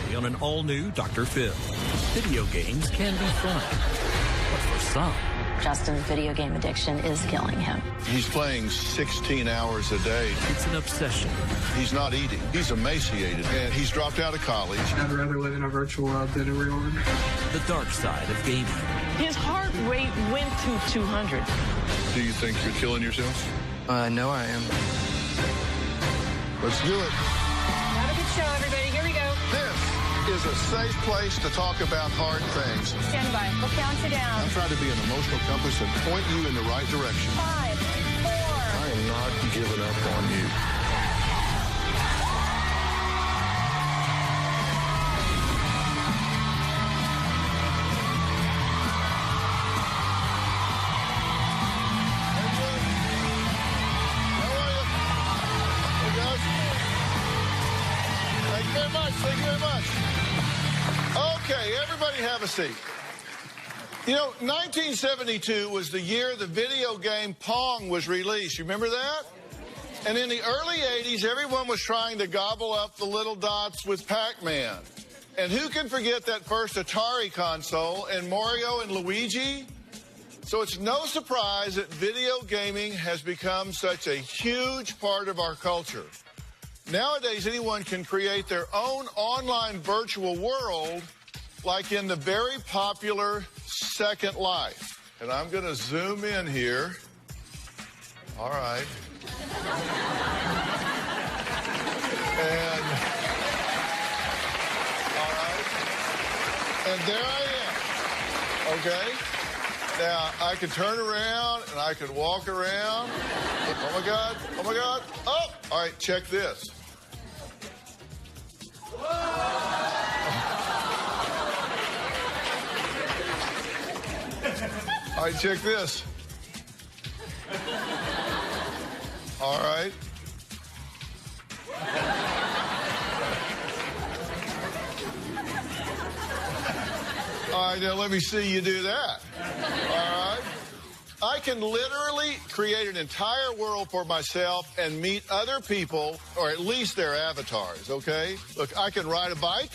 today on an all-new Dr. Phil. Video games can be fun, but for some, Justin's video game addiction is killing him. He's playing 16 hours a day. It's an obsession. He's not eating. He's emaciated, and he's dropped out of college. I'd rather live in a virtual world than a real one. The dark side of gaming. His heart rate went to 200. Do you think you're killing yourself? No, I am. Let's do it. Have a good show, everybody. Here we go. This is a safe place to talk about hard things. Stand by. We'll count you down. I'm trying to be an emotional compass and point you in the right direction. 5, 4. I am not giving up on you. Thank you very much. Okay, everybody have a seat. You know, 1972 was the year the video game Pong was released. You remember that? And in the early 80s, everyone was trying to gobble up the little dots with Pac-Man. And who can forget that first Atari console and Mario and Luigi? So it's no surprise that video gaming has become such a huge part of our culture. Nowadays, anyone can create their own online virtual world, like in the very popular Second Life. And I'm going to zoom in here. All right. And, all right. And there I am. Okay? Now, I could turn around and I could walk around. Oh, my God. Oh, my God. Oh! All right, check this. All right, check this. All right. All right, now let me see you do that. All right. I can literally create an entire world for myself and meet other people, or at least their avatars, okay? Look, I can ride a bike.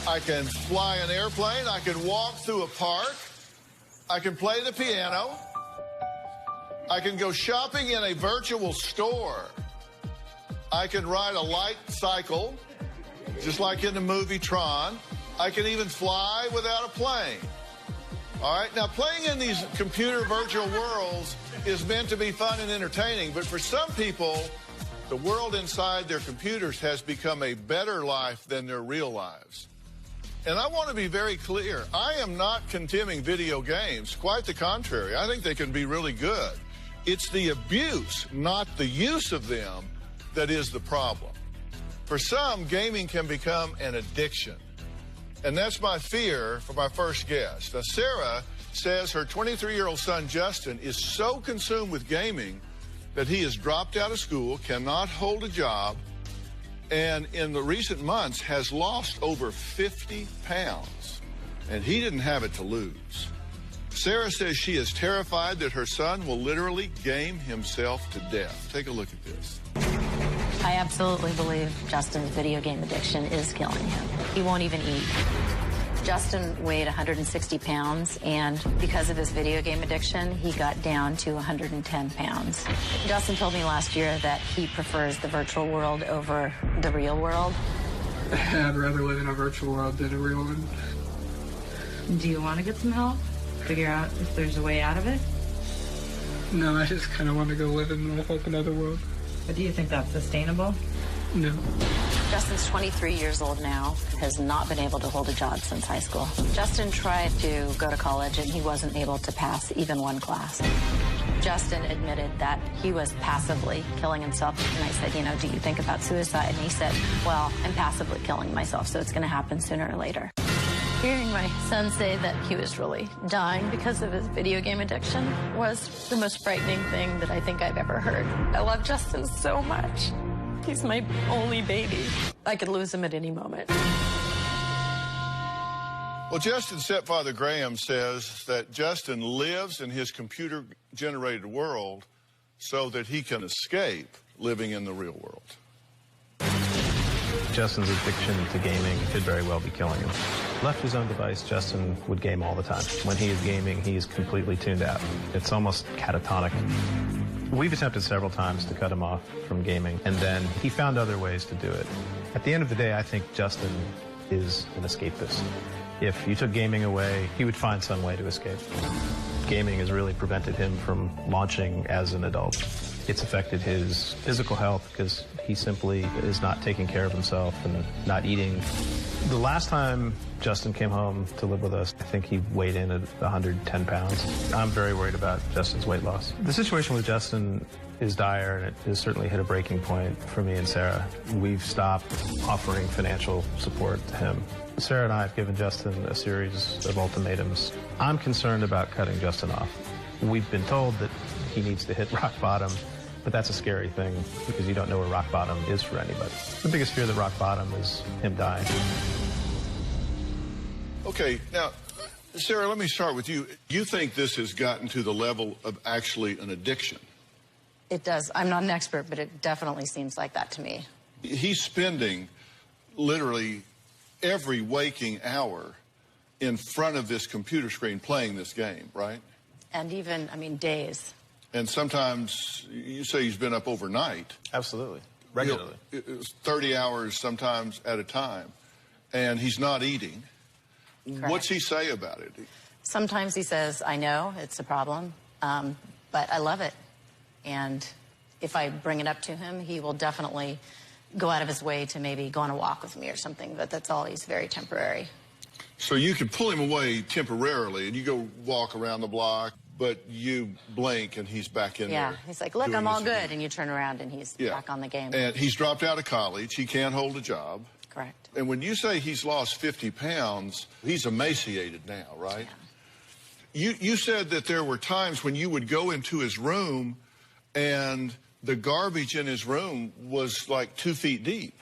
I can fly an airplane. I can walk through a park. I can play the piano. I can go shopping in a virtual store. I can ride a light cycle, just like in the movie Tron. I can even fly without a plane. All right, now playing in these computer virtual worlds is meant to be fun and entertaining, but for some people, the world inside their computers has become a better life than their real lives. And I want to be very clear, I am not condemning video games, quite the contrary. I think they can be really good. It's the abuse, not the use of them, that is the problem. For some, gaming can become an addiction. And that's my fear for my first guest. Now, Sarah says her 23-year-old son, Justin, is so consumed with gaming that he has dropped out of school, cannot hold a job, and in the recent months has lost over 50 pounds. And he didn't have it to lose. Sarah says she is terrified that her son will literally game himself to death. Take a look at this. I absolutely believe Justin's video game addiction is killing him. He won't even eat. Justin weighed 160 pounds, and because of his video game addiction, he got down to 110 pounds. Justin told me last year that he prefers the virtual world over the real world. I'd rather live in a virtual world than a real one. Do you want to get some help? Figure out if there's a way out of it? No, I just kind of want to go live in like another world. But do you think that's sustainable? No. Justin's 23 years old now, has not been able to hold a job since high school. Justin tried to go to college, and he wasn't able to pass even one class. Justin admitted that he was passively killing himself, and I said, you know, do you think about suicide? And he said, well, I'm passively killing myself, so it's going to happen sooner or later. Hearing my son say that he was really dying because of his video game addiction was the most frightening thing that I think I've ever heard. I love Justin so much. He's my only baby. I could lose him at any moment. Well, Justin's stepfather, Graham, says that Justin lives in his computer-generated world so that he can escape living in the real world. Justin's addiction to gaming could very well be killing him. Left his own device, Justin would game all the time. When he is gaming, he is completely tuned out. It's almost catatonic. We've attempted several times to cut him off from gaming, and then he found other ways to do it. At the end of the day, I think Justin is an escapist. If you took gaming away, he would find some way to escape. Gaming has really prevented him from launching as an adult. It's affected his physical health because he simply is not taking care of himself and not eating. The last time Justin came home to live with us, I think he weighed in at 110 pounds. I'm very worried about Justin's weight loss. The situation with Justin is dire, and it has certainly hit a breaking point for me and Sarah. We've stopped offering financial support to him. Sarah and I have given Justin a series of ultimatums. I'm concerned about cutting Justin off. We've been told that he needs to hit rock bottom, but that's a scary thing because you don't know where rock bottom is for anybody. The biggest fear of rock bottom is him dying. Okay, now, Sarah, let me start with you. You think this has gotten to the level of actually an addiction? It does. I'm not an expert, but it definitely seems like that to me. He's spending literally every waking hour in front of this computer screen playing this game, right? And even, I mean, days. And sometimes, you say he's been up overnight. Absolutely. Regularly. 30 hours sometimes at a time. And he's not eating. Correct. What's he say about it? Sometimes he says, I know it's a problem, but I love it. And if I bring it up to him, he will definitely go out of his way to maybe go on a walk with me or something, but that's always very temporary. So you can pull him away temporarily and you go walk around the block, but you blink and he's back in there. Yeah, he's like, look, I'm all good. And you turn around and he's back on the game. And he's dropped out of college. He can't hold a job. Correct. And when you say he's lost 50 pounds, he's emaciated now, right? Yeah. You said that there were times when you would go into his room and the garbage in his room was like 2 feet deep.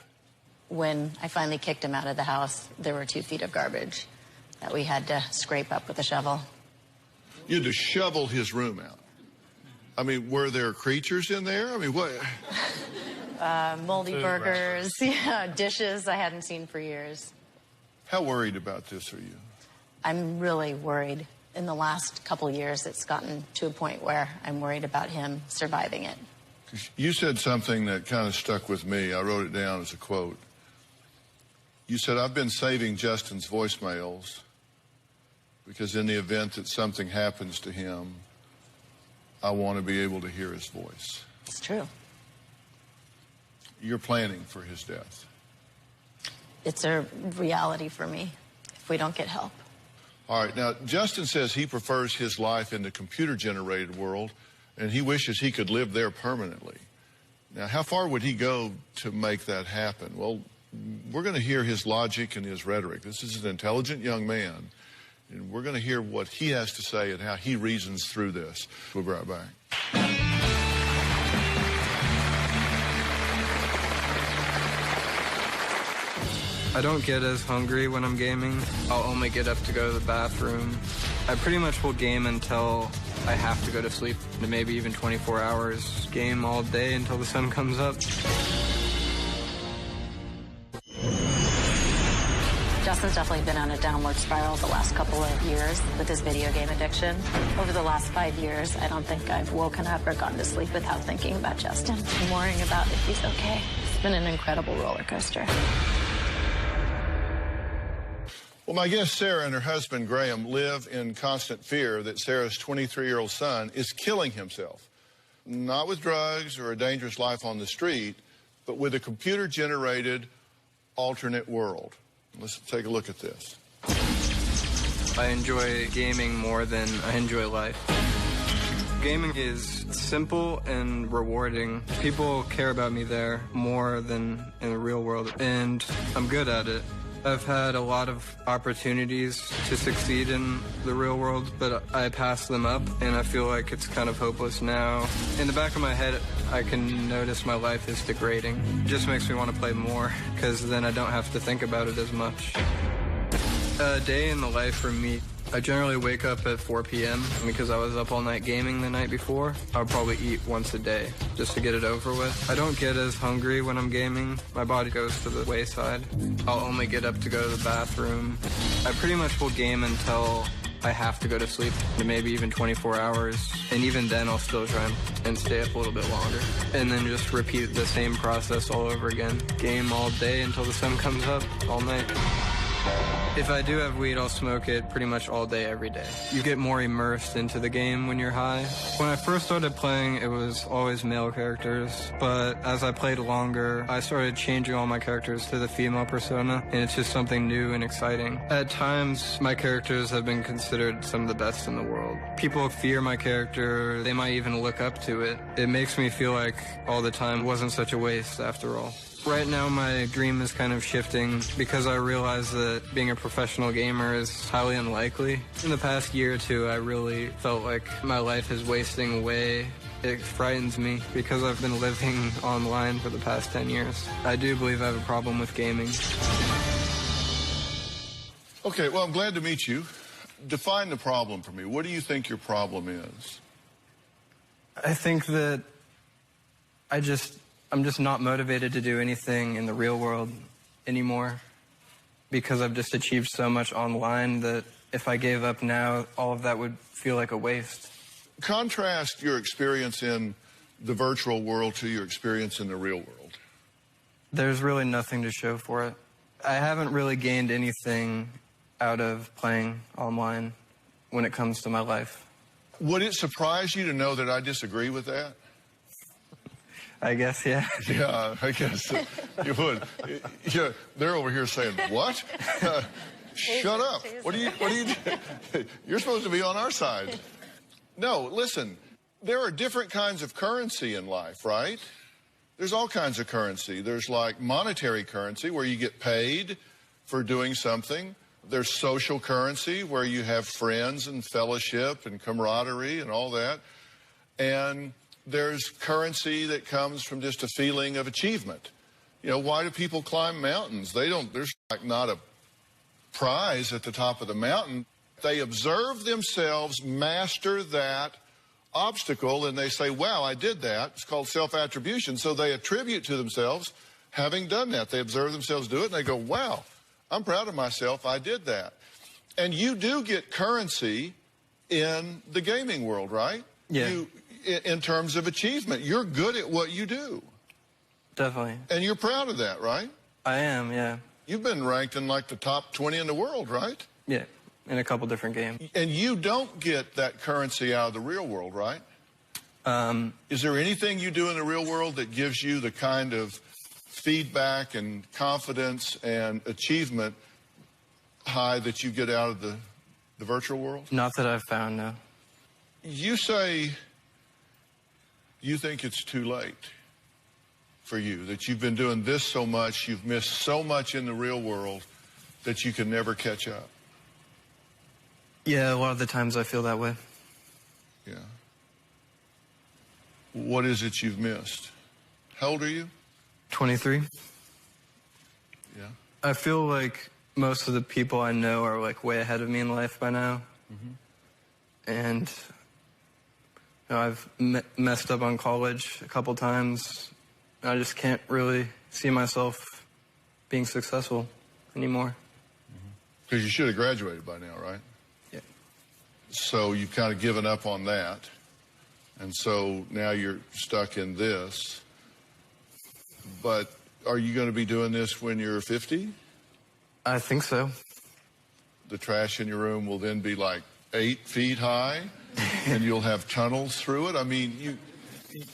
When I finally kicked him out of the house, there were 2 feet of garbage that we had to scrape up with a shovel. You had to shovel his room out. I mean, were there creatures in there? I mean, what? Moldy burgers, yeah, dishes I hadn't seen for years. How worried about this are you? I'm really worried. In the last couple of years, it's gotten to a point where I'm worried about him surviving it. You said something that kind of stuck with me. I wrote it down as a quote. You said, I've been saving Justin's voicemails because in the event that something happens to him, I want to be able to hear his voice. It's true. You're planning for his death. It's a reality for me if we don't get help. All right. Now, Justin says he prefers his life in the computer-generated world, and he wishes he could live there permanently. Now, how far would he go to make that happen? Well, we're going to hear his logic and his rhetoric. This is an intelligent young man, and we're going to hear what he has to say and how he reasons through this. We'll be right back. I don't get as hungry when I'm gaming. I'll only get up to go to the bathroom. I pretty much will game until I have to go to sleep, maybe even 24 hours. Game all day until the sun comes up. Justin's definitely been on a downward spiral the last couple of years with his video game addiction. Over the last 5 years, I don't think I've woken up or gone to sleep without thinking about Justin and worrying about if he's okay. It's been an incredible roller coaster. Well, my guest Sarah and her husband Graham live in constant fear that Sarah's 23-year-old son is killing himself. Not with drugs or a dangerous life on the street, but with a computer-generated alternate world. Let's take a look at this. I enjoy gaming more than I enjoy life. Gaming is simple and rewarding. People care about me there more than in the real world, and I'm good at it. I've had a lot of opportunities to succeed in the real world, but I pass them up, and I feel like it's kind of hopeless now. In the back of my head, I can notice my life is degrading. It just makes me want to play more, because then I don't have to think about it as much. A day in the life for me. I generally wake up at 4 p.m. because I was up all night gaming the night before. I would probably eat once a day just to get it over with. I don't get as hungry when I'm gaming. My body goes to the wayside. I'll only get up to go to the bathroom. I pretty much will game until I have to go to sleep, maybe even 24 hours. And even then, I'll still try and stay up a little bit longer. And then just repeat the same process all over again. Game all day until the sun comes up, all night. If I do have weed, I'll smoke it pretty much all day, every day. You get more immersed into the game when you're high. When I first started playing, it was always male characters. But as I played longer, I started changing all my characters to the female persona, and it's just something new and exciting. At times, my characters have been considered some of the best in the world. People fear my character. They might even look up to it. It makes me feel like all the time wasn't such a waste after all. Right now, my dream is kind of shifting because I realize that being a professional gamer is highly unlikely. In the past year or two, I really felt like my life is wasting away. It frightens me because I've been living online for the past 10 years. I do believe I have a problem with gaming. Okay, well, I'm glad to meet you. Define the problem for me. What do you think your problem is? I think that I'm just not motivated to do anything in the real world anymore because I've just achieved so much online that if I gave up now, all of that would feel like a waste. Contrast your experience in the virtual world to your experience in the real world. There's really nothing to show for it. I haven't really gained anything out of playing online when it comes to my life. Would it surprise you to know that I disagree with that? I guess, yeah. Yeah, I guess you would. Yeah, they're over here saying, what? Shut up. What are you You're supposed to be on our side. No, listen, there are different kinds of currency in life, right? There's all kinds of currency. There's like monetary currency where you get paid for doing something. There's social currency where you have friends and fellowship and camaraderie and all that. And there's currency that comes from just a feeling of achievement. You know, why do people climb mountains? There's like not a prize at the top of the mountain. They observe themselves master that obstacle and they say, wow, I did that. It's called self-attribution. So they attribute to themselves having done that. They observe themselves do it and they go, wow, I'm proud of myself. I did that. And you do get currency in the gaming world, right? Yeah. In terms of achievement, you're good at what you do. Definitely. And you're proud of that, right? I am, yeah. You've been ranked in like the top 20 in the world, right? Yeah, in a couple different games. And you don't get that currency out of the real world, right? Is there anything you do in the real world that gives you the kind of feedback and confidence and achievement high that you get out of the virtual world? Not that I've found, no. You say you think it's too late for you, that you've been doing this so much, you've missed so much in the real world that you can never catch up. Yeah, a lot of the times I feel that way. Yeah. What is it you've missed? How old are you? 23. Yeah. I feel like most of the people I know are like way ahead of me in life by now. Mm-hmm. And you know, I've messed up on college a couple times. I just can't really see myself being successful anymore. Because you should have graduated by now, right? Yeah. So you've kind of given up on that. And so now you're stuck in this. But are you going to be doing this when you're 50? I think so. The trash in your room will then be like 8 feet high, and you'll have tunnels through it. I mean,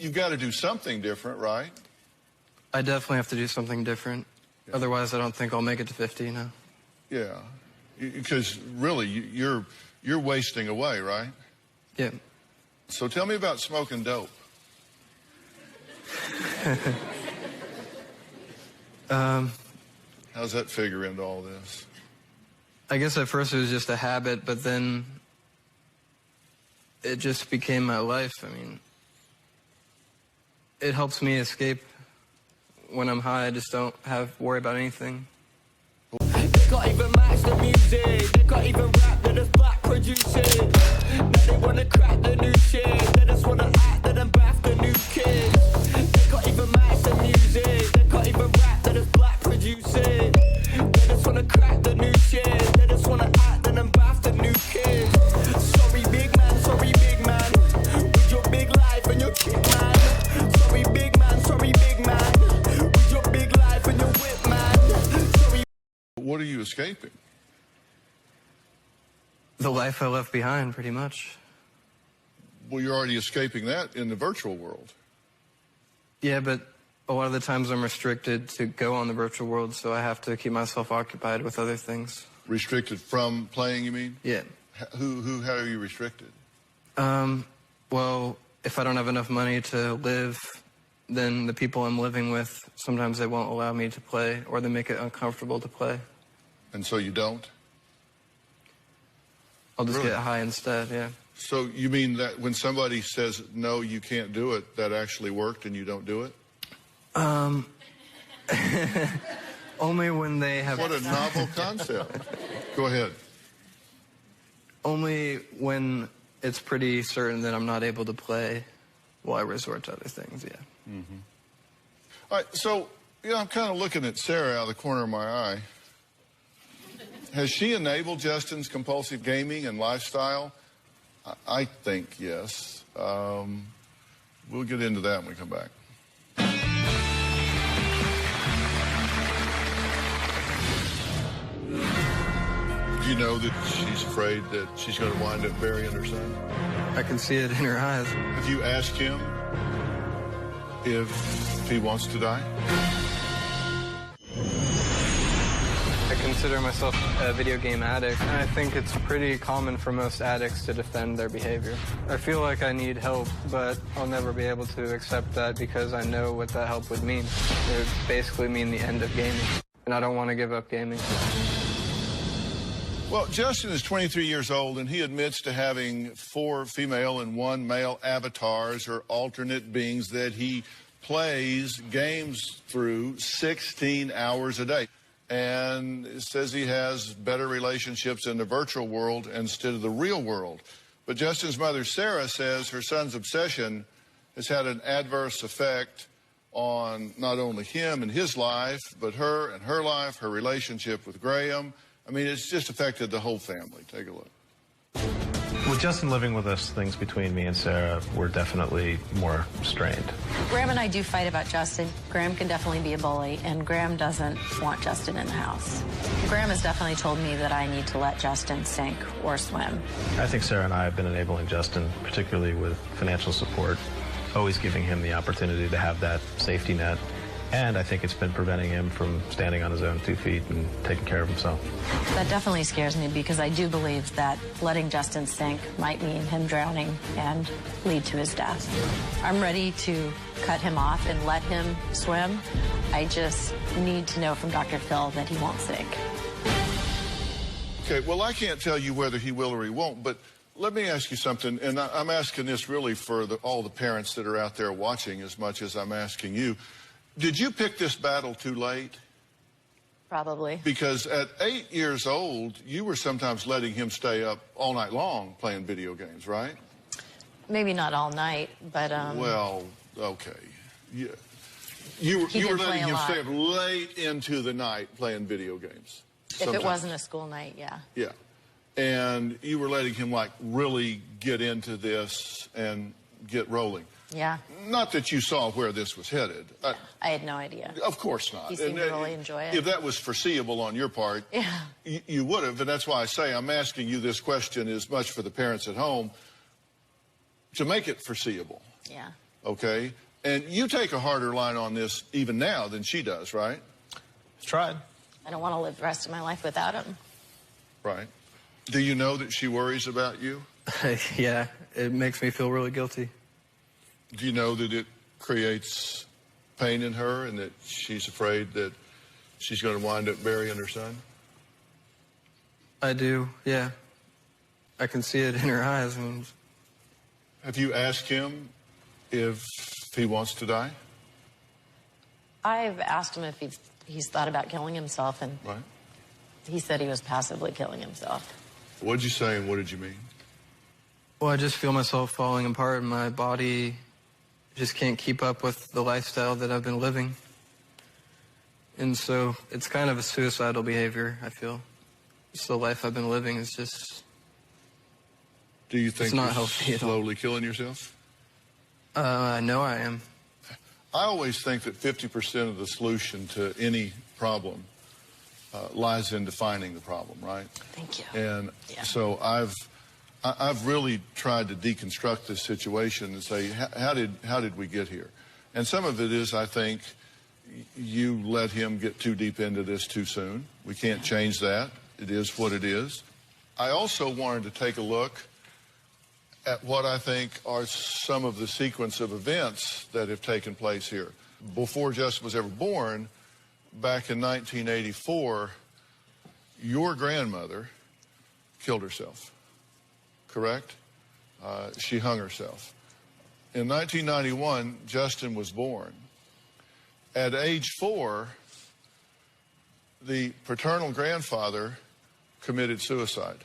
you've got to do something different, right? I definitely have to do something different. Yeah. Otherwise, I don't think I'll make it to 50, no. Yeah, because really, you're wasting away, right? Yeah. So tell me about smoking dope. How's that figure into all this? I guess at first it was just a habit, but then it just became my life. I mean, it helps me escape. When I'm high, I just don't worry about anything. Can't even match the music. produce it. Now they wanna crack the new shit. They just wanna act that I'm bath the new kids. They can't even match the music. They can't even rap that it's black produce it. They just wanna crack the new shit. They just wanna act that I'm bath the new kids. Sorry big man, with your big life and your kick man. Sorry big man, with your big life and your whip man. Sorry. What are you escaping? The life I left behind, pretty much. Well, you're already escaping that in the virtual world. Yeah, but a lot of the times I'm restricted to go on the virtual world, so I have to keep myself occupied with other things. Restricted from playing, you mean? Yeah. How are you restricted? Well, if I don't have enough money to live, then the people I'm living with, sometimes they won't allow me to play, or they make it uncomfortable to play. And so you don't? I'll just Really? get high instead, yeah. So you mean that when somebody says, no, you can't do it, that actually worked and you don't do it? Only when they have... What a novel concept. Go ahead. Only when it's pretty certain that I'm not able to play will I resort to other things, yeah. Mm-hmm. All right, so, I'm kind of looking at Sarah out of the corner of my eye. Has she enabled Justin's compulsive gaming and lifestyle? I think yes. We'll get into that when we come back. Do you know that she's afraid that she's going to wind up burying her son? I can see it in her eyes. Have you asked him if he wants to die? I consider myself a video game addict, and I think it's pretty common for most addicts to defend their behavior. I feel like I need help, but I'll never be able to accept that because I know what that help would mean. It would basically mean the end of gaming, and I don't want to give up gaming. Well, Justin is 23 years old, and he admits to having 4 female and 1 male avatars or alternate beings that he plays games through 16 hours a day. And it says he has better relationships in the virtual world instead of the real world. But Justin's mother, Sarah, says her son's obsession has had an adverse effect on not only him and his life, but her and her life, her relationship with Graham. I mean, it's just affected the whole family. Take a look. With Justin living with us, things between me and Sarah were definitely more strained. Graham and I do fight about Justin. Graham can definitely be a bully, and Graham doesn't want Justin in the house. Graham has definitely told me that I need to let Justin sink or swim. I think Sarah and I have been enabling Justin, particularly with financial support, always giving him the opportunity to have that safety net. And I think it's been preventing him from standing on his own 2 feet and taking care of himself. That definitely scares me because I do believe that letting Justin sink might mean him drowning and lead to his death. I'm ready to cut him off and let him swim. I just need to know from Dr. Phil that he won't sink. Okay, well, I can't tell you whether he will or he won't, but let me ask you something, and I'm asking this really for all the parents that are out there watching as much as I'm asking you. Did you pick this battle too late? Probably. Because at 8 years old, you were sometimes letting him stay up all night long playing video games, right? Maybe not all night, but Well, okay. Yeah. You were letting him stay up late into the night playing video games. If it wasn't a school night, yeah. Yeah. And you were letting him, like, really get into this and get rolling. Yeah. Not that you saw where this was headed. I had no idea. Of course not. He seemed to really enjoy it. If that was foreseeable on your part, yeah, you would have. And that's why I say I'm asking you this question as much for the parents at home to make it foreseeable. Yeah. Okay? And you take a harder line on this even now than she does, right? Tried. I don't want to live the rest of my life without him. Right. Do you know that she worries about you? Yeah, it makes me feel really guilty. Do you know that it creates pain in her and that she's afraid that she's going to wind up burying her son? I do, yeah. I can see it in her eyes. Have you asked him if he wants to die? I've asked him if he's thought about killing himself, and right. He said he was passively killing himself. What'd you say and what did you mean? Well, I just feel myself falling apart and my body just can't keep up with the lifestyle that I've been living. And so it's kind of a suicidal behavior, I feel. It's the life I've been living is just... Do you think it's not you're healthy at all. slowly killing yourself? I know I am. I always think that 50% of the solution to any problem lies in defining the problem, right? Thank you. And so I've really tried to deconstruct this situation and say, how did we get here? And some of it is, I think, you let him get too deep into this too soon. We can't change that. It is what it is. I also wanted to take a look at what I think are some of the sequence of events that have taken place here. Before Justin was ever born, back in 1984, your grandmother killed herself, correct? She hung herself. In 1991, Justin was born. At age 4, the paternal grandfather committed suicide.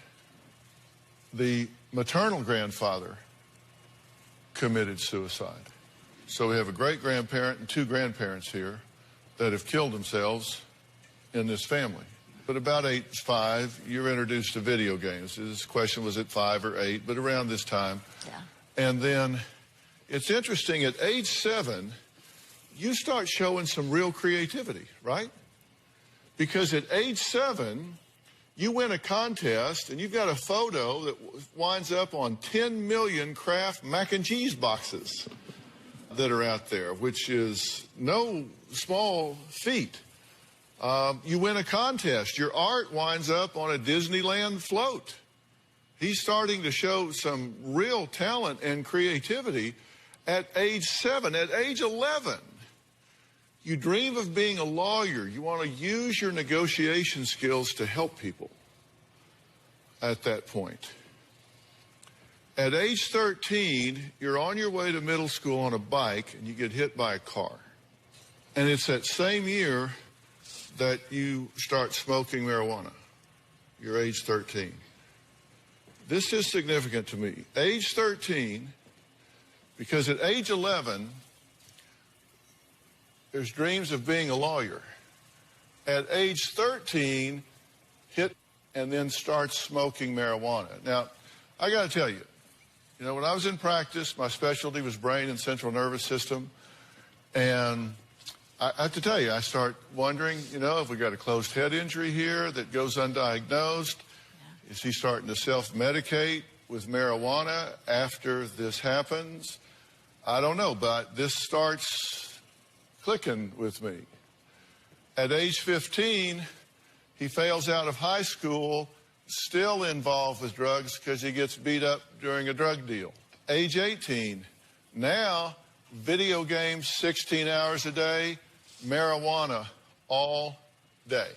The maternal grandfather committed suicide. So we have a great-grandparent and 2 grandparents here that have killed themselves in this family. But about age 5, you're introduced to video games. This question was at 5 or 8, but around this time. Yeah. And then it's interesting, at age 7, you start showing some real creativity, right? Because at age 7, you win a contest, and you've got a photo that winds up on 10 million Kraft mac and cheese boxes that are out there, which is no small feat. You win a contest. Your art winds up on a Disneyland float. He's starting to show some real talent and creativity at age 7. At age 11, you dream of being a lawyer. You want to use your negotiation skills to help people at that point. At age 13, you're on your way to middle school on a bike and you get hit by a car. And it's that same year that you start smoking marijuana. You're age 13. This is significant to me. Age 13, because at age 11, there's dreams of being a lawyer. At age 13, hit and then starts smoking marijuana. Now, I got to tell you, when I was in practice, my specialty was brain and central nervous system. And I have to tell you, I start wondering, if we got a closed head injury here that goes undiagnosed. Yeah. Is he starting to self-medicate with marijuana after this happens? I don't know, but this starts clicking with me. At age 15, he fails out of high school, still involved with drugs because he gets beat up during a drug deal. Age 18, now video games 16 hours a day, marijuana all day.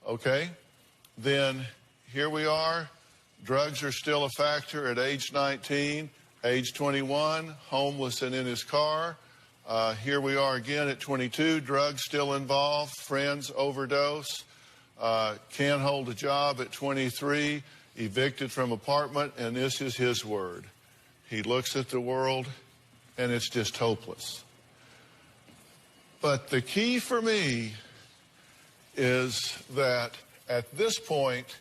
Okay? Then here we are. Drugs are still a factor at age 19, age 21, homeless and in his car. Here we are again at 22, drugs still involved, friends overdose, can't hold a job at 23, evicted from apartment, and this is his word. He looks at the world, and it's just hopeless. But the key for me is that at this point,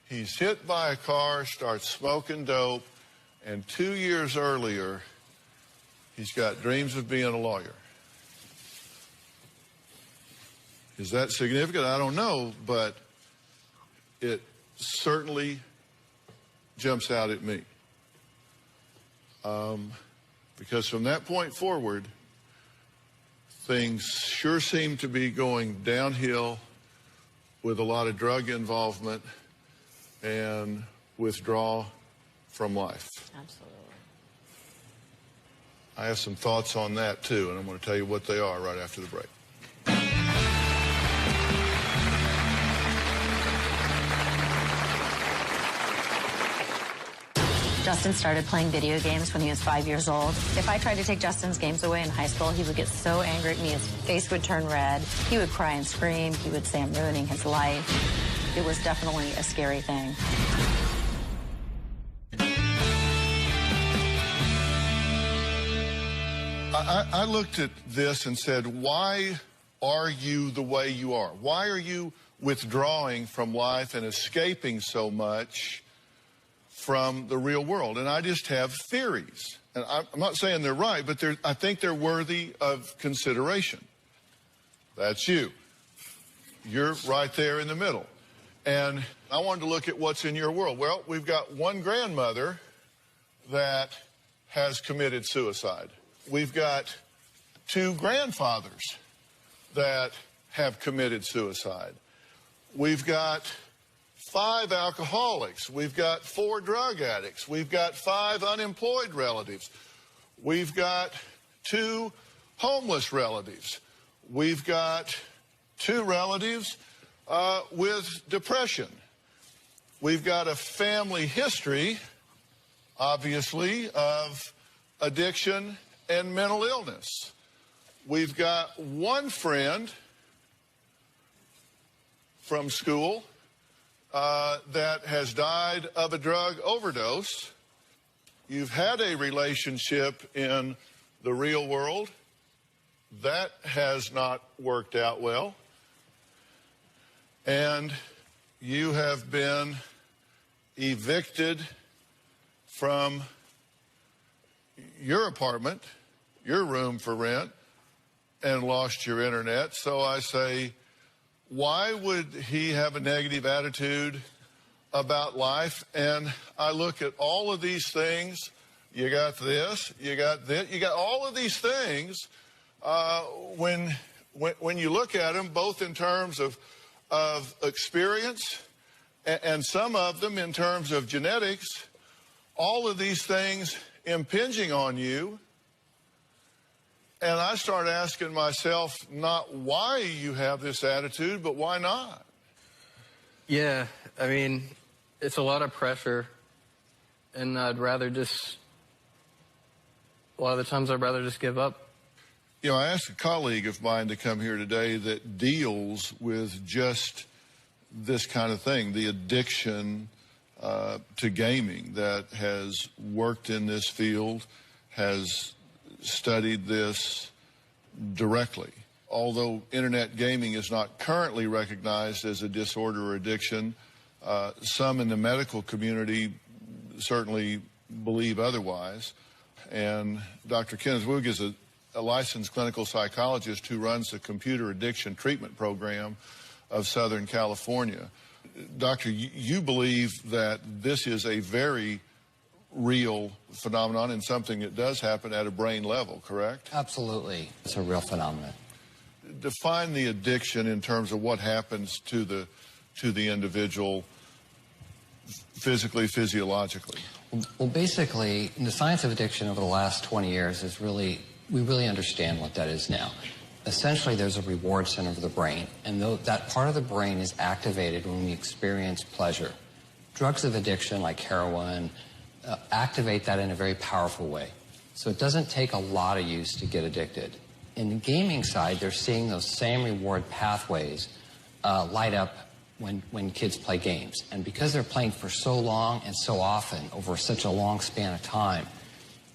he's hit by a car, starts smoking dope, and 2 years earlier, he's got dreams of being a lawyer. Is that significant? I don't know, but it certainly jumps out at me. Because from that point forward, things sure seem to be going downhill with a lot of drug involvement and withdrawal from life. Absolutely. I have some thoughts on that, too, and I'm going to tell you what they are right after the break. Justin started playing video games when he was 5 years old. If I tried to take Justin's games away in high school, he would get so angry at me, his face would turn red. He would cry and scream. He would say I'm ruining his life. It was definitely a scary thing. I looked at this and said, why are you the way you are? Why are you withdrawing from life and escaping so much from the real world? And I just have theories. And I'm not saying they're right, but I think they're worthy of consideration. That's you. You're right there in the middle. And I wanted to look at what's in your world. Well, we've got one grandmother that has committed suicide. We've got two grandfathers that have committed suicide. We've got 5 alcoholics. We've got 4 drug addicts. We've got 5 unemployed relatives. We've got 2 homeless relatives. We've got 2 relatives with depression. We've got a family history, obviously, of addiction and mental illness. We've got one friend from school that has died of a drug overdose. You've had a relationship in the real world. That has not worked out well. And you have been evicted from your apartment, your room for rent, and lost your internet. So I say, why would he have a negative attitude about life? And I look at all of these things. You got this, you got this, you got all of these things. When you look at them, both in terms of experience and some of them in terms of genetics, all of these things impinging on you. And I start asking myself not why you have this attitude, but why not? Yeah, I mean, it's a lot of pressure, and I'd rather just, a lot of the times I'd rather just give up. You know, I asked a colleague of mine to come here today that deals with just this kind of thing, the addiction to gaming, that has worked in this field, has studied this directly. Although internet gaming is not currently recognized as a disorder or addiction, some in the medical community certainly believe otherwise. And Dr. Kenneth Woog is a licensed clinical psychologist who runs the computer addiction treatment program of Southern California. Doctor, you believe that this is a very real phenomenon and something that does happen at a brain level, correct? Absolutely. It's a real phenomenon. Define the addiction in terms of what happens to the individual physically, physiologically. Well, basically, the science of addiction over the last 20 years is we really understand what that is now. Essentially, there's a reward center of the brain, and that part of the brain is activated when we experience pleasure. Drugs of addiction, like heroin, activate that in a very powerful way. So it doesn't take a lot of use to get addicted. In the gaming side, they're seeing those same reward pathways light up when kids play games. And because they're playing for so long and so often, over such a long span of time,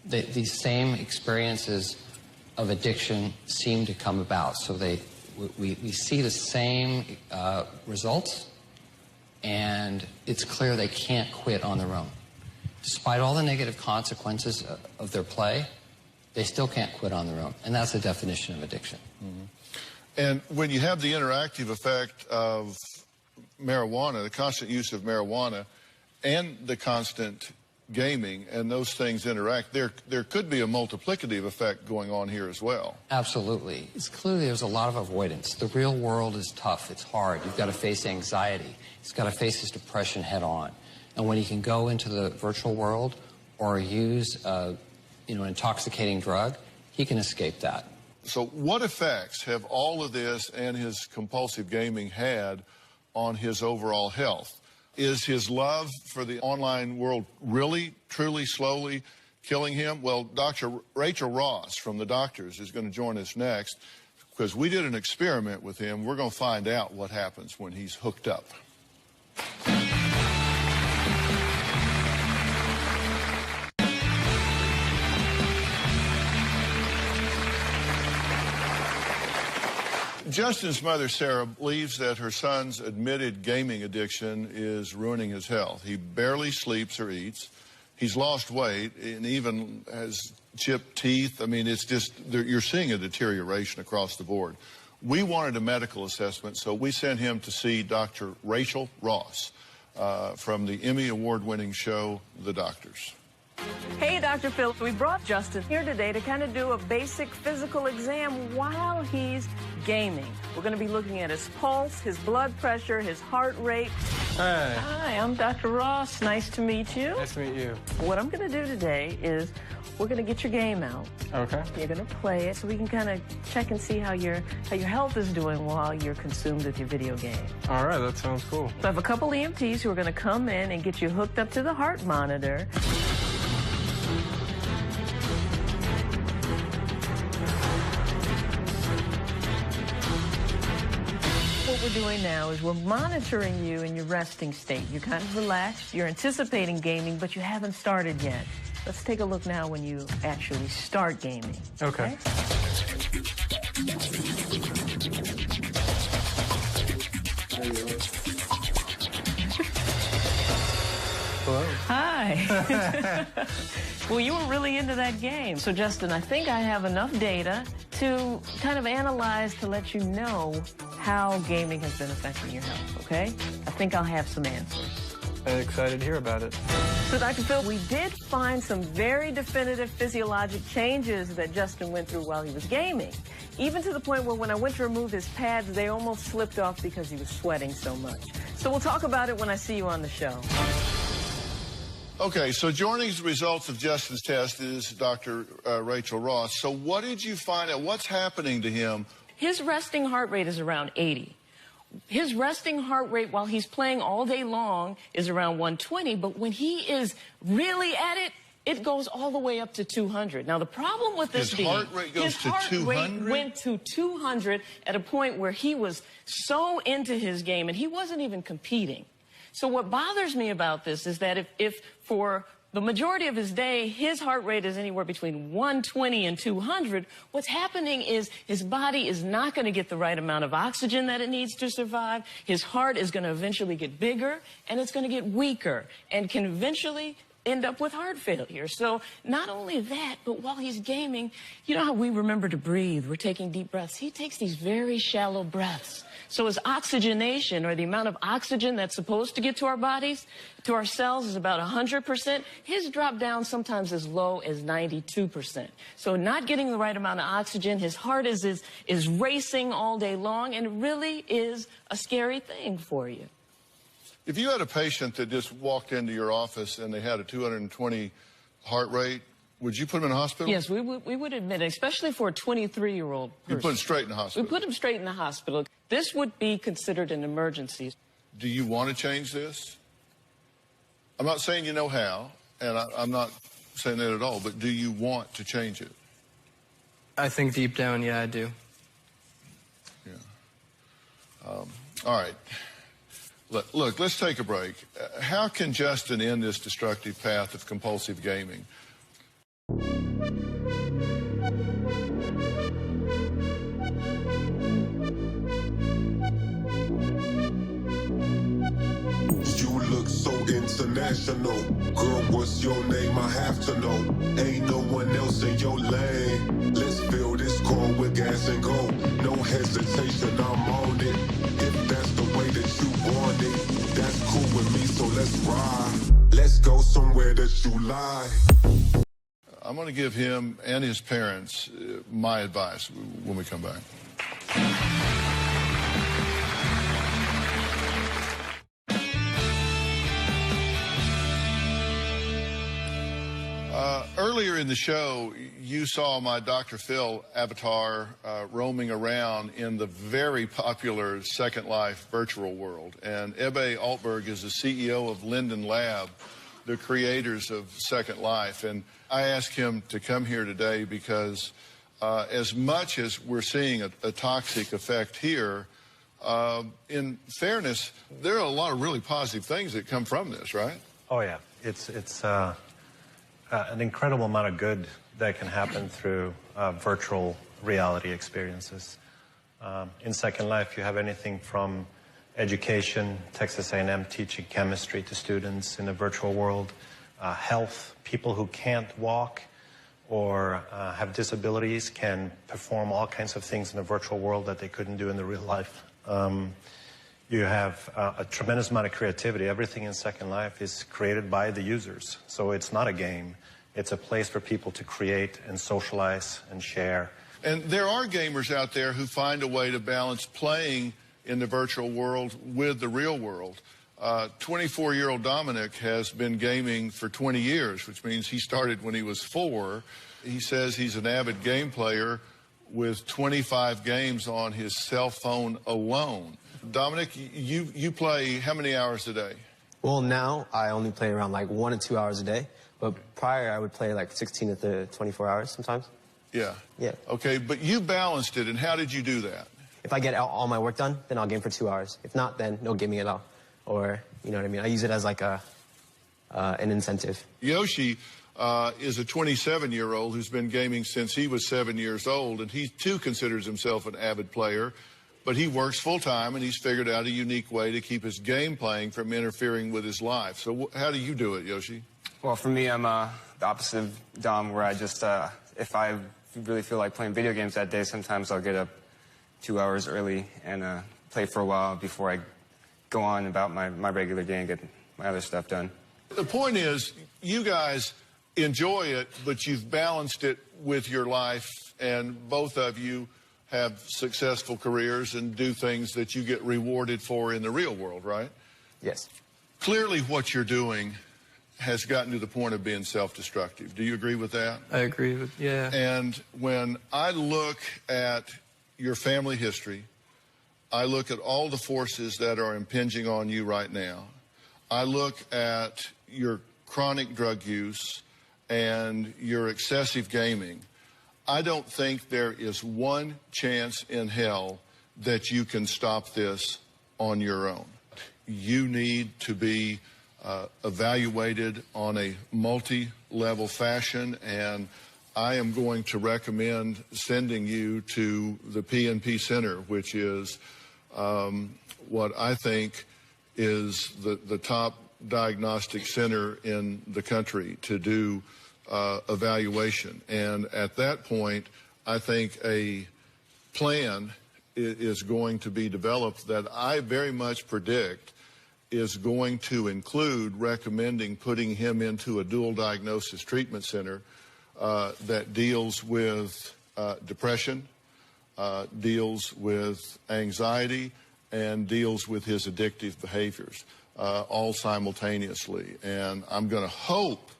these same experiences of addiction seem to come about. So we see the same results, and it's clear they can't quit on their own. Despite all the negative consequences of their play, they still can't quit on their own. And that's the definition of addiction. Mm-hmm. And when you have the interactive effect of marijuana, the constant use of marijuana, and the constant gaming, and those things interact, there could be a multiplicative effect going on here as well. Absolutely. It's clearly there's a lot of avoidance. The real world is tough. It's hard. You've got to face anxiety. He's got to face his depression head on. And when he can go into the virtual world or use an intoxicating drug, he can escape that. So what effects have all of this and his compulsive gaming had on his overall health? Is his love for the online world really, truly, slowly killing him? Well, Dr. Rachel Ross from the Doctors is going to join us next, because we did an experiment with him. We're going to find out what happens when he's hooked up. Justin's mother, Sarah, believes that her son's admitted gaming addiction is ruining his health. He barely sleeps or eats. He's lost weight and even has chipped teeth. I mean, it's just, you're seeing a deterioration across the board. We wanted a medical assessment, so we sent him to see Dr. Rachel Ross from the Emmy Award-winning show, The Doctors. Hey, Dr. Phil, we brought Justin here today to kind of do a basic physical exam while he's gaming. We're going to be looking at his pulse, his blood pressure, his heart rate. Hi. Hi, I'm Dr. Ross. Nice to meet you. Nice to meet you. What I'm going to do today is we're going to get your game out. Okay. You're going to play it so we can kind of check and see how your health is doing while you're consumed with your video game. All right, that sounds cool. So I have a couple EMTs who are going to come in and get you hooked up to the heart monitor. What we're doing now is we're monitoring you in your resting state. You're kind of relaxed, you're anticipating gaming, but you haven't started yet. Let's take a look now when you actually start gaming. Okay. Hello. Hi. Well, you were really into that game. So, Justin, I think I have enough data to kind of analyze to let you know how gaming has been affecting your health, okay? I think I'll have some answers. I'm excited to hear about it. So, Dr. Phil, we did find some very definitive physiologic changes that Justin went through while he was gaming, even to the point where when I went to remove his pads, they almost slipped off because he was sweating so much. So we'll talk about it when I see you on the show. Okay, so joining the results of Justin's test is Dr. Rachel Ross. So what did you find out? What's happening to him? His resting heart rate is around 80. His resting heart rate while he's playing all day long is around 120, but when he is really at it, it goes all the way up to 200. Now, the problem with this His heart rate goes to 200? His heart rate went to 200 at a point where he was so into his game, and he wasn't even competing. So what bothers me about this is that if for the majority of his day, his heart rate is anywhere between 120 and 200, what's happening is his body is not going to get the right amount of oxygen that it needs to survive. His heart is going to eventually get bigger, and it's going to get weaker, and can eventually end up with heart failure. So not only that, but while he's gaming, you know how we remember to breathe, we're taking deep breaths. He takes these very shallow breaths. So his oxygenation, or the amount of oxygen that's supposed to get to our bodies, to our cells, is about 100%. His drop down sometimes as low as 92%. So not getting the right amount of oxygen, his heart is racing all day long, and it really is a scary thing for you. If you had a patient that just walked into your office and they had a 220 heart rate, would you put them in a hospital? Yes, we would admit it, especially for a 23-year-old person. You put them straight in the hospital? We put them straight in the hospital. This would be considered an emergency. Do you want to change this? I'm not saying you know how, and I'm not saying that at all, but do you want to change it? I think deep down, yeah, I do. Yeah. All right. Look, let's take a break. How can Justin end this destructive path of compulsive gaming? You look so international. Girl, what's your name? I have to know. Ain't no one else in your lane. Let's fill this car with gas and go. No hesitation, I'm on it. If that's the way that you want it, that's cool with me, so let's ride. Let's go somewhere that you lie. I'm going to give him and his parents my advice when we come back. Earlier in the show, you saw my Dr. Phil avatar roaming around in the very popular Second Life virtual world. And Ebbe Altberg is the CEO of Linden Lab, the creators of Second Life. And I asked him to come here today because as much as we're seeing a toxic effect here, in fairness, there are a lot of really positive things that come from this, right? Oh, yeah. It's an incredible amount of good that can happen through virtual reality experiences. In Second Life, you have anything from education, Texas A&M teaching chemistry to students in the virtual world, health, people who can't walk or have disabilities can perform all kinds of things in the virtual world that they couldn't do in the real life. You have a tremendous amount of creativity. Everything in Second Life is created by the users. So it's not a game. It's a place for people to create and socialize and share. And there are gamers out there who find a way to balance playing in the virtual world with the real world. 24-year-old Dominic has been gaming for 20 years, which means he started when he was 4. He says he's an avid game player with 25 games on his cell phone alone. Dominic, you play how many hours a day? Well, now I only play around like 1 to 2 hours a day, but prior I would play like 16 to 24 hours sometimes. Yeah. Yeah. Okay, but you balanced it, and how did you do that? If I get all my work done, then I'll game for 2 hours. If not, then no gaming at all. Or, you know what I mean? I use it as like an incentive. Yoshi is a 27-year-old who's been gaming since he was 7 years old, and he too considers himself an avid player, but he works full-time, and he's figured out a unique way to keep his game playing from interfering with his life. So how do you do it, Yoshi? Well, for me, I'm the opposite of Dom, where I just, if I really feel like playing video games that day, sometimes I'll get up 2 hours early and play for a while before I go on about my regular day and get my other stuff done. The point is, you guys enjoy it, but you've balanced it with your life, and both of you have successful careers and do things that you get rewarded for in the real world, right? Yes. Clearly what you're doing has gotten to the point of being self-destructive. Do you agree with that? I agree with, yeah. And when I look at your family history, I look at all the forces that are impinging on you right now. I look at your chronic drug use and your excessive gaming. I don't think there is one chance in hell that you can stop this on your own. You need to be evaluated on a multi-level fashion, and I am going to recommend sending you to the PNP Center, which is what I think is the top diagnostic center in the country to do evaluation. And at that point, I think a plan is going to be developed that I very much predict is going to include recommending putting him into a dual diagnosis treatment center that deals with depression, deals with anxiety, and deals with his addictive behaviors, all simultaneously. And I'm going to hope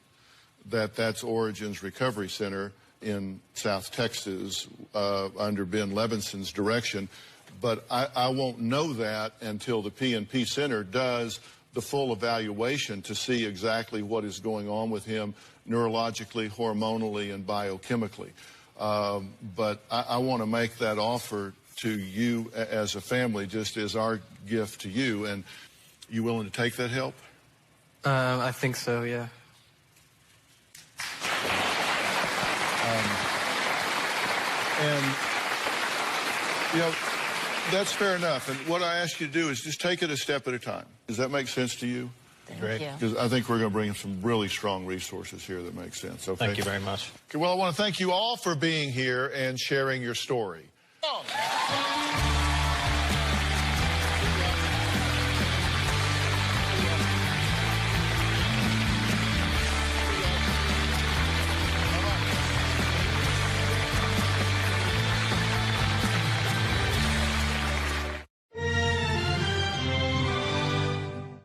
that that's Origin's Recovery Center in South Texas under Ben Levinson's direction. But I won't know that until the PNP Center does the full evaluation to see exactly what is going on with him neurologically, hormonally, and biochemically. But I want to make that offer to you as a family, just as our gift to you. And you willing to take that help? I think so, yeah. And, you know, that's fair enough. And what I ask you to do is just take it a step at a time. Does that make sense to you? Thank you. Because I think we're going to bring some really strong resources here that make sense. Okay? Thank you very much. Okay, well, I want to thank you all for being here and sharing your story.